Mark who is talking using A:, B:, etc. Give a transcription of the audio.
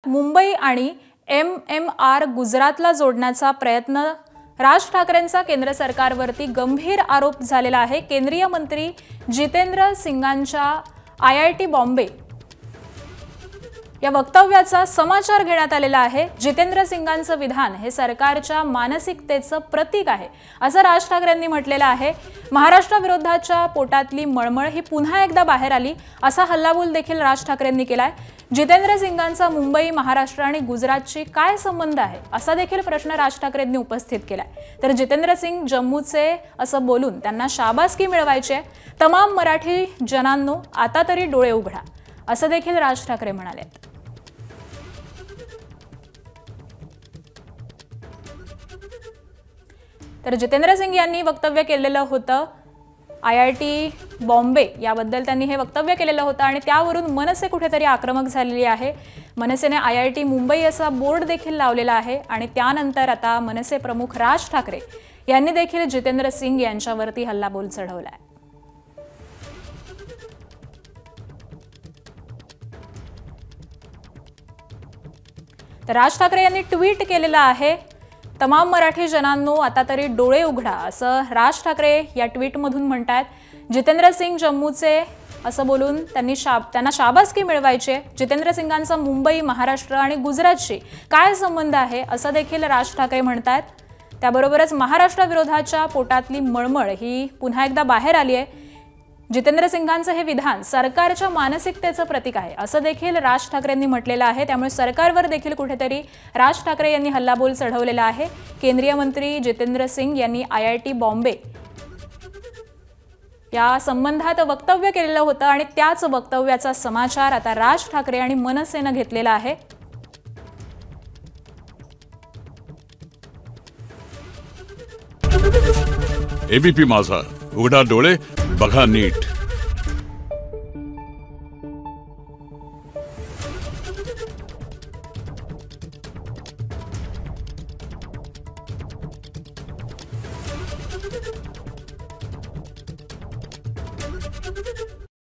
A: मुंबई आणि MMR गुजरातला जोडण्याचा प्रयत्न राज ठाकरेंचा केंद्र सरकारवरती गंभीर आरोप झालेला आहे। केंद्रीय मंत्री जितेंद्र सिंगांच्या IIT बॉम्बे या वक्तव्याचा समाचार घेण्यात आलेला आहे। जितेंद्र सिंगांचं विधान हे सरकारच्या मानसिकतेचं प्रतीक आहे असं राज ठाकरेंनी म्हटलेलं आहे। महाराष्ट्राविरोधाच्या पोटातली मळमळ ही पुन्हा एकदा बाहेर आली असा हल्लाबोल देखील राज ठाकरेंनी केलाय। जितेंद्र सिंगांचा मुंबई, महाराष्ट्र आणि गुजरातशी काय संबंध आहे असा देखील प्रश्न राज ठाकरेंनी उपस्थित केलाय। तर जितेंद्र सिंग जम्मूचे असं बोलून त्यांना शाबासकी मिळवायची आहे। तमाम मराठी जनांनो आता तरी डोळे उघडा असं देखील राज ठाकरे म्हणाले। तर जितेंद्र सिंग यांनी वक्तव्य केलेलं होतं IIT बॉम्बे याबद्दल त्यांनी हे वक्तव्य केलेलं होतं आणि त्यावरून मनसे कुठेतरी आक्रमक झालेली आहे। मनसेने IIT मुंबई असा बोर्ड देखील लावलेला आहे आणि त्यानंतर आता मनसे प्रमुख राज ठाकरे यांनी देखील जितेंद्र सिंग यांच्यावरती हल्लाबोल चढवलाय। तर राज ठाकरे यांनी ट्विट केलेलं आहे, तमाम मराठी जनांनो आता तरी डोळे उघडा असं राज ठाकरे या ट्विटमधून म्हणतात। जितेंद्र सिंग जम्मूचे असं बोलून त्यांना शाबासकी मिळवायची आहे। जितेंद्र सिंगांचा मुंबई, महाराष्ट्र आणि गुजरातशी काय संबंध आहे असं देखील राज ठाकरे म्हणतात। त्याबरोबरच महाराष्ट्राविरोधाच्या पोटातली मळमळ ही पुन्हा एकदा बाहेर आली आहे। जितेंद्र सिंगांचं हे विधान सरकारच्या मानसिकतेचं प्रतीक आहे असं देखील राज ठाकरेंनी म्हटलेलं आहे। त्यामुळे सरकारवर देखील कुठेतरी राज ठाकरे यांनी हल्लाबोल चढवलेला आहे। केंद्रीय मंत्री जितेंद्र सिंग यांनी IIT बॉम्बे या संबंधात वक्तव्य केलेलं होतं आणि त्याच वक्तव्याचा समाचार आता राज ठाकरे आणि मनसेने घेतलेला आहे।
B: ABP माझा, उघडा डोळे बघा नीट।